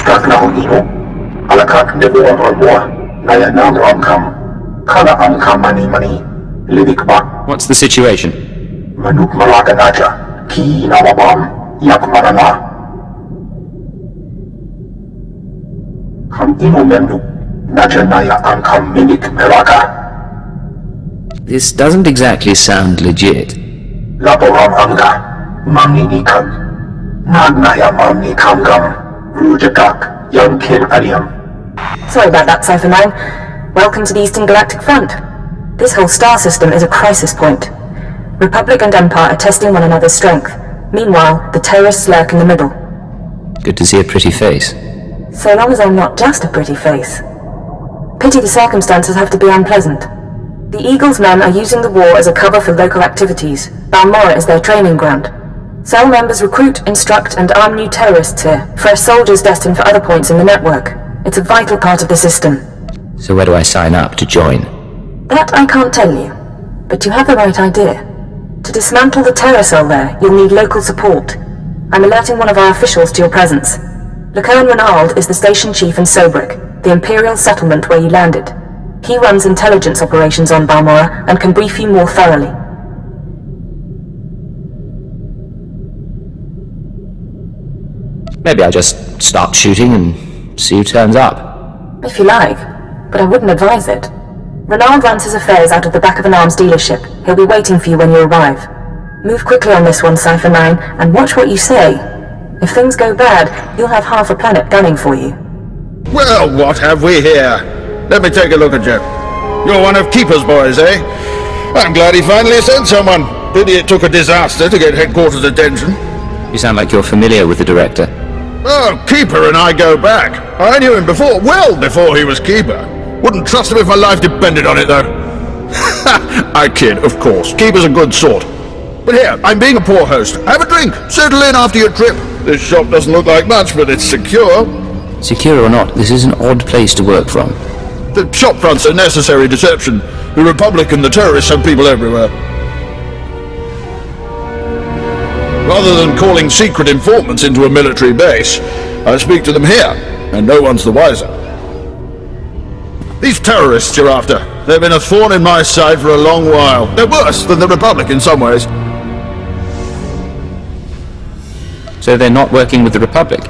construct na hongino. Alakak nebo amor. Naya nam ramkam. Kana amkam mani. Livikba. What's the situation? Manuk malaga naja. Ki nawabam. Yak marana. Kam ino memnu. Naja naya amkam minik meraka. This doesn't exactly sound legit. Laboram anga. Mamni nikam. Nagnaya mamni kamgam. Rujagak. Young kid aliam. Sorry about that, Cypher 9. Welcome to the Eastern Galactic Front. This whole star system is a crisis point. Republic and Empire are testing one another's strength. Meanwhile, the terrorists lurk in the middle. Good to see a pretty face. So long as I'm not just a pretty face. Pity the circumstances have to be unpleasant. The Eagle's men are using the war as a cover for local activities. Balmorra is their training ground. Cell members recruit, instruct, and arm new terrorists here. Fresh soldiers destined for other points in the network. It's a vital part of the system. So where do I sign up to join? That I can't tell you, but you have the right idea. To dismantle the terror cell there, you'll need local support. I'm alerting one of our officials to your presence. Lacone Renald is the station chief in Sobrik, the Imperial settlement where you landed. He runs intelligence operations on Balmorra and can brief you more thoroughly. Maybe I'll just start shooting and see who turns up. If you like, but I wouldn't advise it. Renald runs his affairs out of the back of an arms dealership. He'll be waiting for you when you arrive. Move quickly on this one, Cypher 9, and watch what you say. If things go bad, you'll have half a planet gunning for you. Well, what have we here? Let me take a look at you. You're one of Keeper's boys, eh? I'm glad he finally sent someone. Pity it took a disaster to get headquarters attention. You sound like you're familiar with the director. Oh, Keeper and I go back. I knew him before, well before he was Keeper. Wouldn't trust him if my life depended on it, though. I kid, of course. Keeper's a good sort. But here, I'm being a poor host. Have a drink. Settle in after your trip. This shop doesn't look like much, but it's secure. Secure or not, this is an odd place to work from. The shop front's a necessary deception. The Republic and the terrorists have people everywhere. Rather than calling secret informants into a military base, I speak to them here, and no one's the wiser. These terrorists you're after, they've been a thorn in my side for a long while. They're worse than the Republic in some ways. So they're not working with the Republic?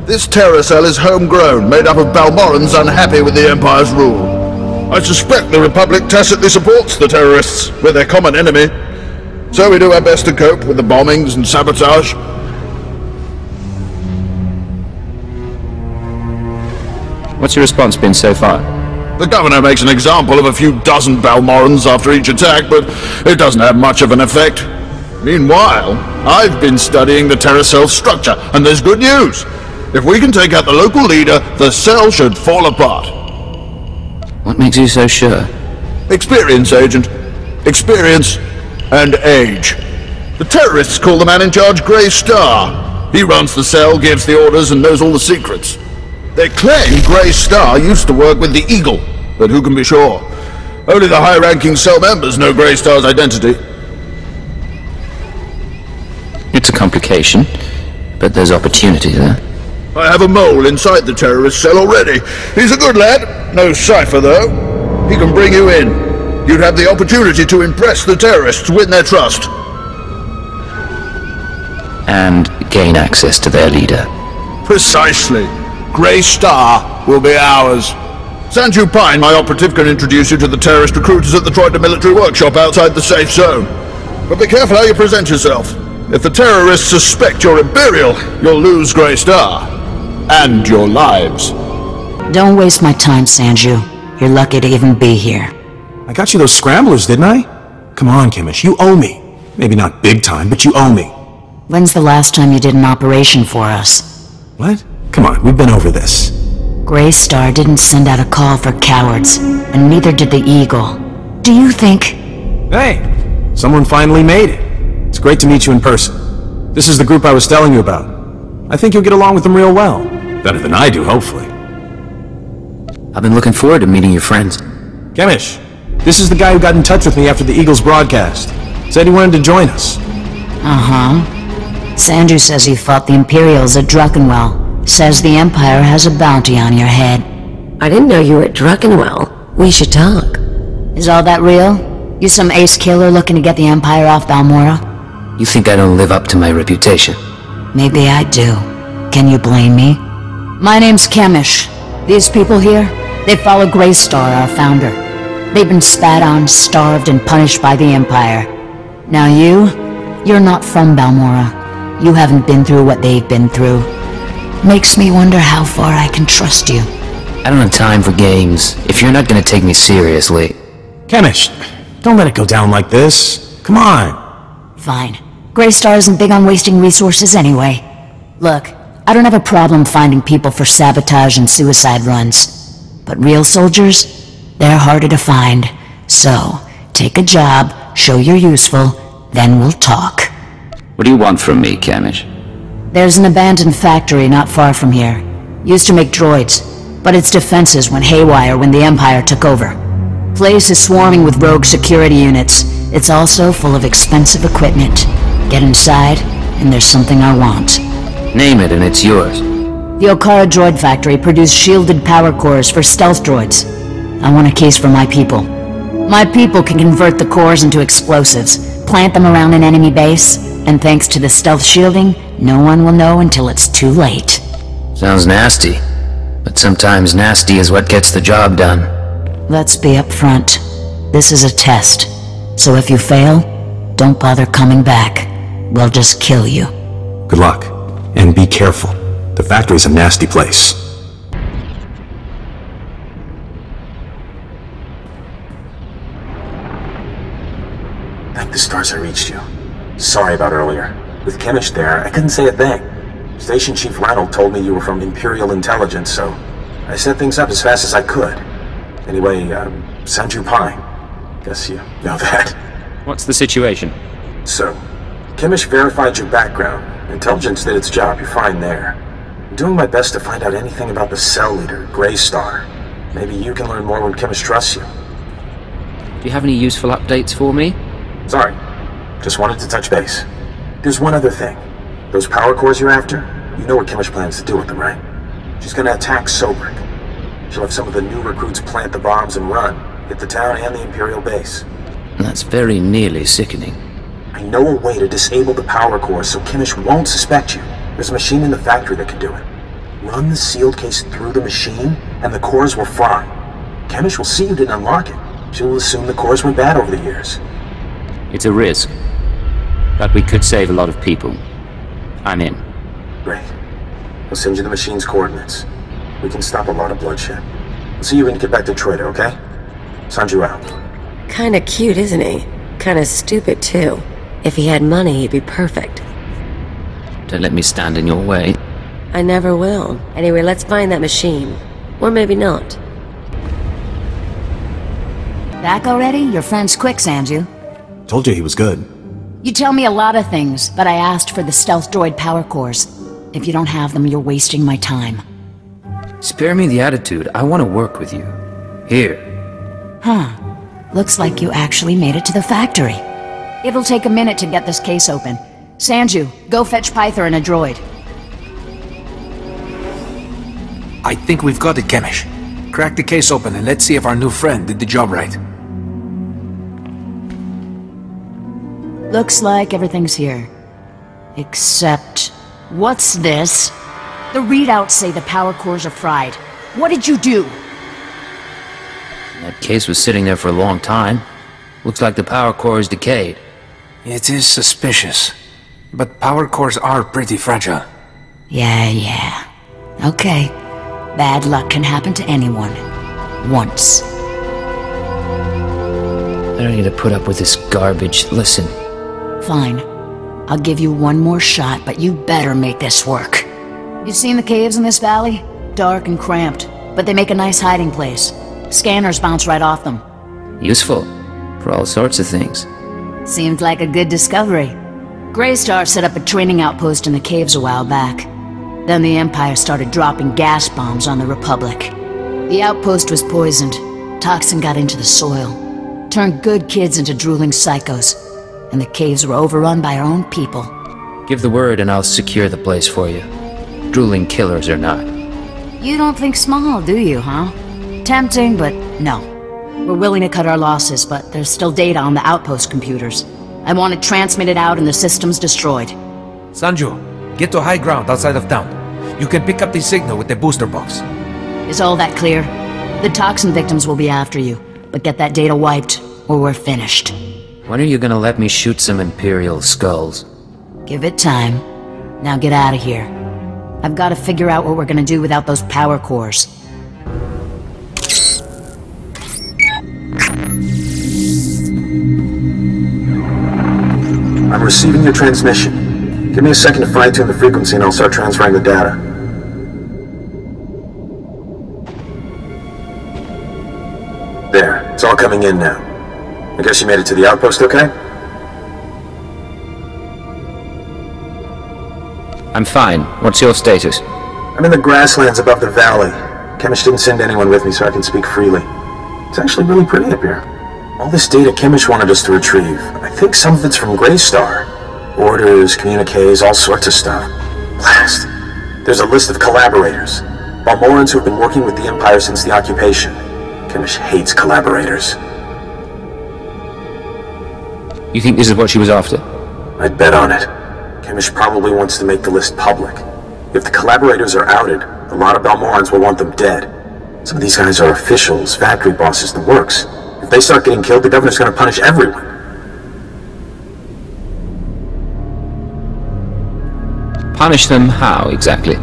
This terror cell is homegrown, made up of Balmorrans unhappy with the Empire's rule. I suspect the Republic tacitly supports the terrorists. We're their common enemy. So we do our best to cope with the bombings and sabotage. What's your response been so far? The governor makes an example of a few dozen Balmorrans after each attack, but it doesn't have much of an effect. Meanwhile, I've been studying the terror cell's structure, and there's good news. If we can take out the local leader, the cell should fall apart. What makes you so sure? Experience, Agent. Experience and age. The terrorists call the man in charge Grey Star. He runs the cell, gives the orders, and knows all the secrets. They claim Grey Star used to work with the Eagle, but who can be sure? Only the high-ranking cell members know Grey Star's identity. It's a complication, but there's opportunity there. I have a mole inside the terrorist cell already. He's a good lad. No cipher, though. He can bring you in. You'd have the opportunity to impress the terrorists, win their trust. And gain access to their leader. Precisely. Grey Star will be ours. Sanju Pine, my operative, can introduce you to the terrorist recruiters at the Troita military workshop outside the safe zone. But be careful how you present yourself. If the terrorists suspect you're Imperial, you'll lose Grey Star. And your lives. Don't waste my time, Sanju. You're lucky to even be here. I got you those scramblers, didn't I? Come on, Kimish, you owe me. Maybe not big time, but you owe me. When's the last time you did an operation for us? What? Come on, we've been over this. Grey Star didn't send out a call for cowards, and neither did the Eagle. Do you think... Hey, someone finally made it. It's great to meet you in person. This is the group I was telling you about. I think you'll get along with them real well. Better than I do, hopefully. I've been looking forward to meeting your friends. Kemish, this is the guy who got in touch with me after the Eagles broadcast. Said he wanted to join us. Uh-huh. Sanju says he fought the Imperials at Druckenwell. Says the Empire has a bounty on your head. I didn't know you were at Druckenwell. We should talk. Is all that real? You some ace killer looking to get the Empire off Balmorra? You think I don't live up to my reputation? Maybe I do. Can you blame me? My name's Chemish. These people here, they follow Greystar, our founder. They've been spat on, starved, and punished by the Empire. Now you're not from Balmorra. You haven't been through what they've been through. Makes me wonder how far I can trust you. I don't have time for games. If you're not gonna take me seriously... Chemish, don't let it go down like this. Come on. Fine. Greystar isn't big on wasting resources anyway. Look, I don't have a problem finding people for sabotage and suicide runs. But real soldiers, they're harder to find. So, take a job, show you're useful, then we'll talk. What do you want from me, Chemish? There's an abandoned factory not far from here. Used to make droids, but its defenses went haywire when the Empire took over. Place is swarming with rogue security units. It's also full of expensive equipment. Get inside, and there's something I want. Name it and it's yours. The Okara droid factory produced shielded power cores for stealth droids. I want a case for my people. My people can convert the cores into explosives, plant them around an enemy base, and thanks to the stealth shielding, no one will know until it's too late. Sounds nasty. But sometimes nasty is what gets the job done. Let's be upfront. This is a test. So if you fail, don't bother coming back. We'll just kill you. Good luck. And be careful. The factory's a nasty place. Thank the stars I reached you. Sorry about earlier. With Chemish there, I couldn't say a thing. Station Chief Ranald told me you were from Imperial Intelligence, so I set things up as fast as I could. Anyway, Sanju Pine. Guess you know that. What's the situation? So, Chemish verified your background. Intelligence did its job, you're fine there. I'm doing my best to find out anything about the cell leader, Greystar. Maybe you can learn more when Chemish trusts you. Do you have any useful updates for me? Sorry. Just wanted to touch base. There's one other thing. Those power cores you're after, you know what Chemish plans to do with them, right? She's gonna attack Sobrik. She'll have some of the new recruits plant the bombs and run, hit the town and the Imperial base. That's very nearly sickening. I know a way to disable the power cores so Chemish won't suspect you. There's a machine in the factory that can do it. Run the sealed case through the machine, and the cores will fry. Chemish will see you didn't unlock it. She will assume the cores went bad over the years. It's a risk. But we could save a lot of people. I'm in. Great. I'll send you the machine's coordinates. We can stop a lot of bloodshed. I'll see you when you get back to Troida, okay? Sanju out. Kinda cute, isn't he? Kinda stupid, too. If he had money, he'd be perfect. Don't let me stand in your way. I never will. Anyway, let's find that machine. Or maybe not. Back already? Your friend's quick, Sanju. Told you he was good. You tell me a lot of things, but I asked for the stealth droid power cores. If you don't have them, you're wasting my time. Spare me the attitude. I want to work with you. Here. Huh. Looks like you actually made it to the factory. It'll take a minute to get this case open. Sanju, go fetch Pyther and a droid. I think we've got it, Chemish. Crack the case open and let's see if our new friend did the job right. Looks like everything's here. Except... what's this? The readouts say the power cores are fried. What did you do? That case was sitting there for a long time. Looks like the power core is decayed. It is suspicious. But power cores are pretty fragile. Yeah. Okay. Bad luck can happen to anyone. Once. I don't need to put up with this garbage. Listen. Fine. I'll give you one more shot, but you better make this work. You seen the caves in this valley? Dark and cramped, but they make a nice hiding place. Scanners bounce right off them. Useful. For all sorts of things. Seemed like a good discovery. Greystar set up a training outpost in the caves a while back. Then the Empire started dropping gas bombs on the Republic. The outpost was poisoned. Toxin got into the soil. Turned good kids into drooling psychos. And the caves were overrun by our own people. Give the word and I'll secure the place for you. drooling killers or not. You don't think small, do you, huh? Tempting, but no. We're willing to cut our losses, but there's still data on the outpost computers. I want it transmitted out and the systems destroyed. Sanju, get to high ground outside of town. You can pick up the signal with the booster box. Is all that clear? The toxin victims will be after you, but get that data wiped, or we're finished. When are you gonna let me shoot some Imperial skulls? Give it time. Now get out of here. I've got to figure out what we're gonna do without those power cores. I'm receiving your transmission. Give me a second to fine-tune the frequency and I'll start transferring the data. There, it's all coming in now. I guess you made it to the outpost okay? I'm fine. What's your status? I'm in the grasslands above the valley. Chemish didn't send anyone with me so I can speak freely. It's actually really pretty up here. All this data Chemish wanted us to retrieve. I think some of it's from Greystar. Orders, communiques, all sorts of stuff. Blast. There's a list of collaborators. Balmorrans who have been working with the Empire since the occupation. Chemish hates collaborators. You think this is what she was after? I'd bet on it. Chemish probably wants to make the list public. If the collaborators are outed, a lot of Balmorrans will want them dead. Some of these guys are officials, factory bosses, the works. If they start getting killed, the governor's gonna punish everyone. Punish them how, exactly?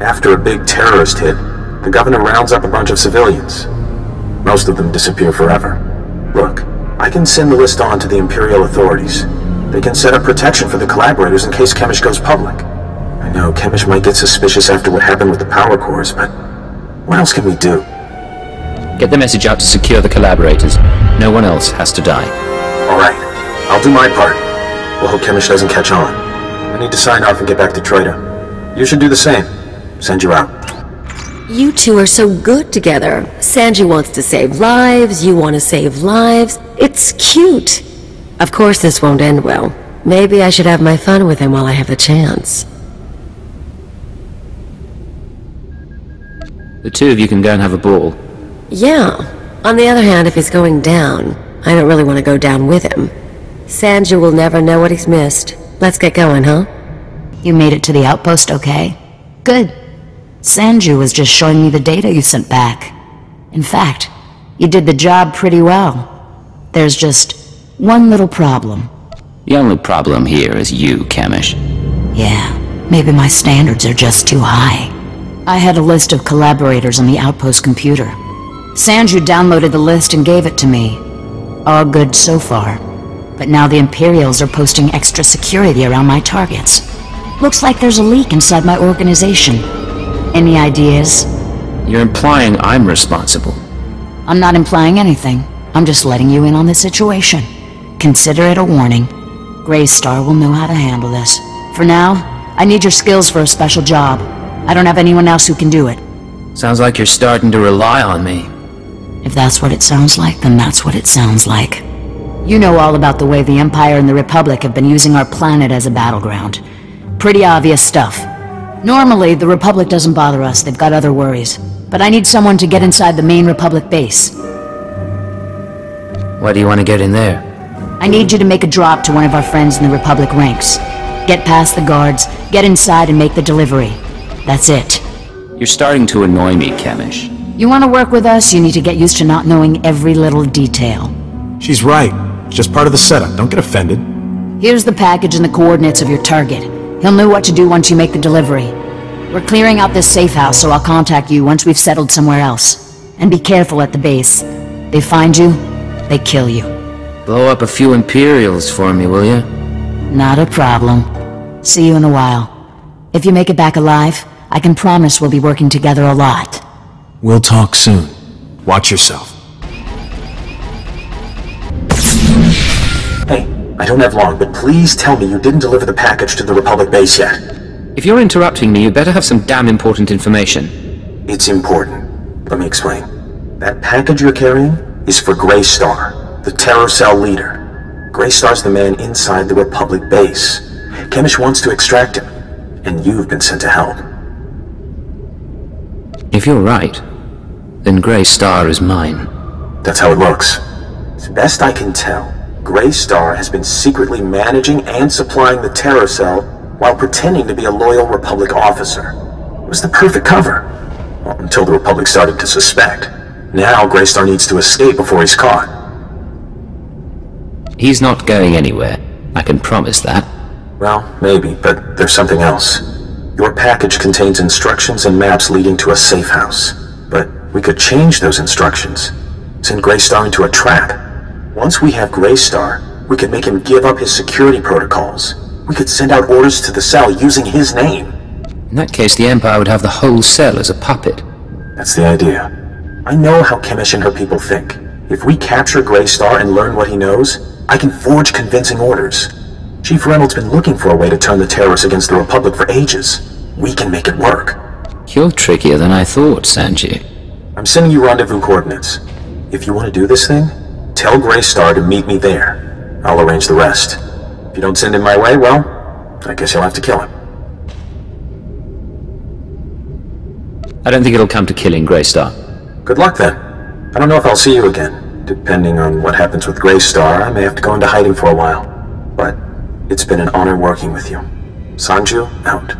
After a big terrorist hit, the governor rounds up a bunch of civilians. Most of them disappear forever. Look, I can send the list on to the Imperial authorities. They can set up protection for the collaborators in case Chemish goes public. I know Chemish might get suspicious after what happened with the power cores, but what else can we do? Get the message out to secure the collaborators. No one else has to die. Alright, I'll do my part. We'll hope Chemish doesn't catch on. I need to sign off and get back to Trader. You should do the same. Send you out. You two are so good together. Sanji wants to save lives, you want to save lives. It's cute. Of course this won't end well. Maybe I should have my fun with him while I have the chance. The two of you can go and have a ball. Yeah. On the other hand, if he's going down, I don't really want to go down with him. Sanji will never know what he's missed. Let's get going, huh? You made it to the outpost okay? Good. Sanju was just showing me the data you sent back. In fact, you did the job pretty well. There's just one little problem. The only problem here is you, Chemish. Yeah, maybe my standards are just too high. I had a list of collaborators on the outpost computer. Sanju downloaded the list and gave it to me. All good so far. But now the Imperials are posting extra security around my targets. Looks like there's a leak inside my organization. Any ideas? You're implying I'm responsible. I'm not implying anything. I'm just letting you in on the situation. Consider it a warning. Greystar will know how to handle this. For now, I need your skills for a special job. I don't have anyone else who can do it. Sounds like you're starting to rely on me. If that's what it sounds like, then that's what it sounds like. You know all about the way the Empire and the Republic have been using our planet as a battleground. Pretty obvious stuff. Normally, the Republic doesn't bother us, they've got other worries. But I need someone to get inside the main Republic base. Why do you want to get in there? I need you to make a drop to one of our friends in the Republic ranks. Get past the guards, get inside and make the delivery. That's it. You're starting to annoy me, Chemish. You want to work with us, you need to get used to not knowing every little detail. She's right. It's just part of the setup. Don't get offended. Here's the package and the coordinates of your target. He'll know what to do once you make the delivery. We're clearing out this safe house, so I'll contact you once we've settled somewhere else. And be careful at the base. They find you, they kill you. Blow up a few Imperials for me, will you? Not a problem. See you in a while. If you make it back alive, I can promise we'll be working together a lot. We'll talk soon. Watch yourself. Hey, I don't have long, but please tell me you didn't deliver the package to the Republic base yet. If you're interrupting me, you better have some damn important information. It's important. Let me explain. That package you're carrying is for Greystar, the Terror Cell leader. Greystar's the man inside the Republic base. Chemish wants to extract him, and you've been sent to help. If you're right, then Grey Star is mine. That's how it looks. As best I can tell, Grey Star has been secretly managing and supplying the terror cell while pretending to be a loyal Republic officer. It was the perfect cover. Well, until the Republic started to suspect. Now Grey Star needs to escape before he's caught. He's not going anywhere. I can promise that. Well, maybe, but there's something else. Your package contains instructions and maps leading to a safe house. But we could change those instructions. Send Grey Star into a trap. Once we have Grey Star, we could make him give up his security protocols. We could send out orders to the cell using his name. In that case, the Empire would have the whole cell as a puppet. That's the idea. I know how Chemish and her people think. If we capture Grey Star and learn what he knows, I can forge convincing orders. Chief Reynolds been looking for a way to turn the terrorists against the Republic for ages. We can make it work. You're trickier than I thought, Sanji. I'm sending you rendezvous coordinates. If you want to do this thing, tell Grey Star to meet me there. I'll arrange the rest. If you don't send him my way, well, I guess you'll have to kill him. I don't think it'll come to killing Grey Star. Good luck then. I don't know if I'll see you again. Depending on what happens with Grey Star, I may have to go into hiding for a while. But it's been an honor working with you. Sanju, out.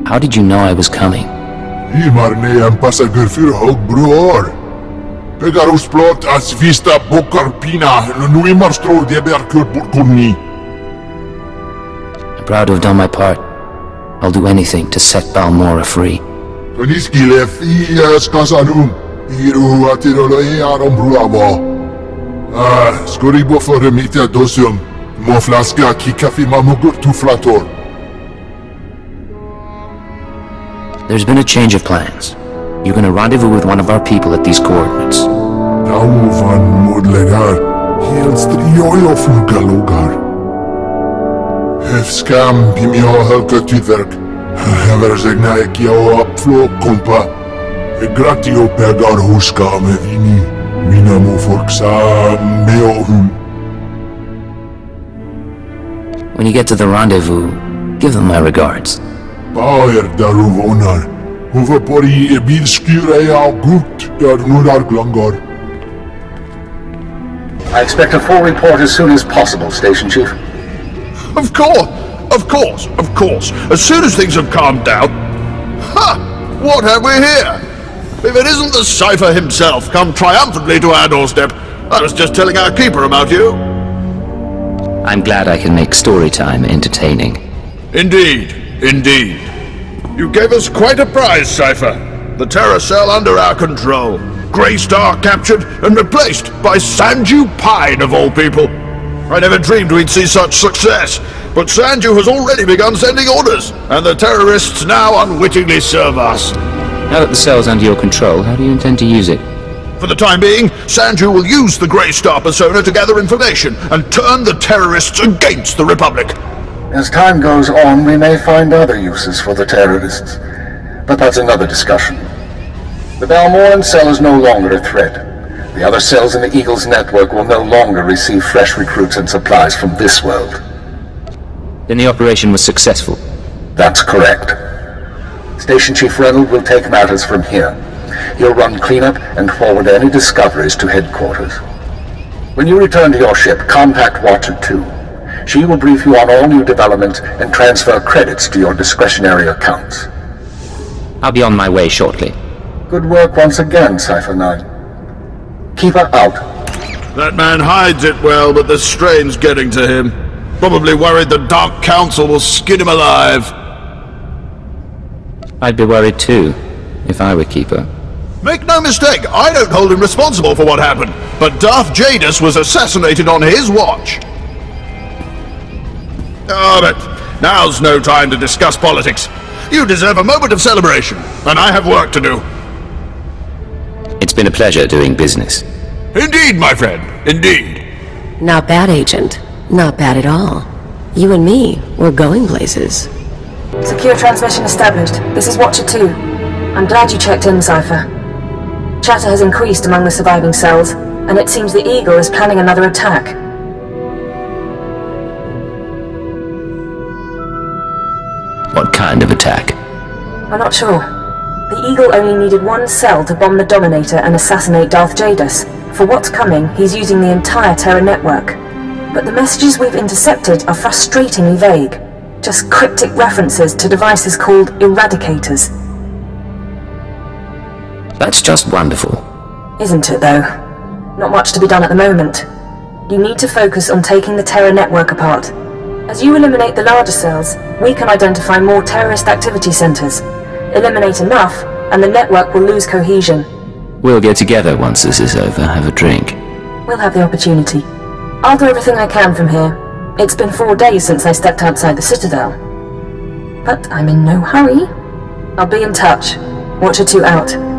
How did you know I was coming? I'm proud to have done my part. I'll do anything to set Balmorra free. There's been a change of plans. You're gonna rendezvous with one of our people at these coordinates. When you get to the rendezvous, give them my regards. I expect a full report as soon as possible, Station Chief. Of course! As soon as things have calmed down... Ha! What have we here? If it isn't the Cypher himself, come triumphantly to our doorstep. I was just telling our keeper about you. I'm glad I can make story time entertaining. Indeed. You gave us quite a prize, Cypher. The terror cell under our control. Grey Star captured and replaced by Sanju Pine, of all people. I never dreamed we'd see such success, but Sanju has already begun sending orders, and the terrorists now unwittingly serve us. Now that the cell's under your control, how do you intend to use it? For the time being, Sanju will use the Grey Star persona to gather information and turn the terrorists against the Republic. As time goes on, we may find other uses for the terrorists, but that's another discussion. The Balmorran cell is no longer a threat. The other cells in the Eagle's network will no longer receive fresh recruits and supplies from this world. Then the operation was successful? That's correct. Station Chief Reynolds will take matters from here. He'll run cleanup and forward any discoveries to headquarters. When you return to your ship, contact Watcher 2. She will brief you on all new developments and transfer credits to your discretionary accounts. I'll be on my way shortly. Good work once again, Cypher 9. Keep her out. That man hides it well, but the strain's getting to him. Probably worried the Dark Council will skin him alive. I'd be worried too, if I were Keeper. Make no mistake, I don't hold him responsible for what happened, but Darth Jadus was assassinated on his watch. Oh, but now's no time to discuss politics. You deserve a moment of celebration, and I have work to do. It's been a pleasure doing business. Indeed, my friend, indeed. Not bad, Agent. Not bad at all. You and me, we're going places. Secure transmission established. This is Watcher 2. I'm glad you checked in, Cypher. Chatter has increased among the surviving cells, and it seems the Eagle is planning another attack. What kind of attack? I'm not sure. The Eagle only needed one cell to bomb the Dominator and assassinate Darth Jadus. For what's coming, he's using the entire Terra network. But the messages we've intercepted are frustratingly vague. Just cryptic references to devices called Eradicators. That's just wonderful. Isn't it, though? Not much to be done at the moment. You need to focus on taking the Terra network apart. As you eliminate the larger cells, we can identify more terrorist activity centers. Eliminate enough, and the network will lose cohesion. We'll get together once this is over, have a drink. We'll have the opportunity. I'll do everything I can from here. It's been 4 days since I stepped outside the Citadel. But I'm in no hurry. I'll be in touch. Watcher 2 out.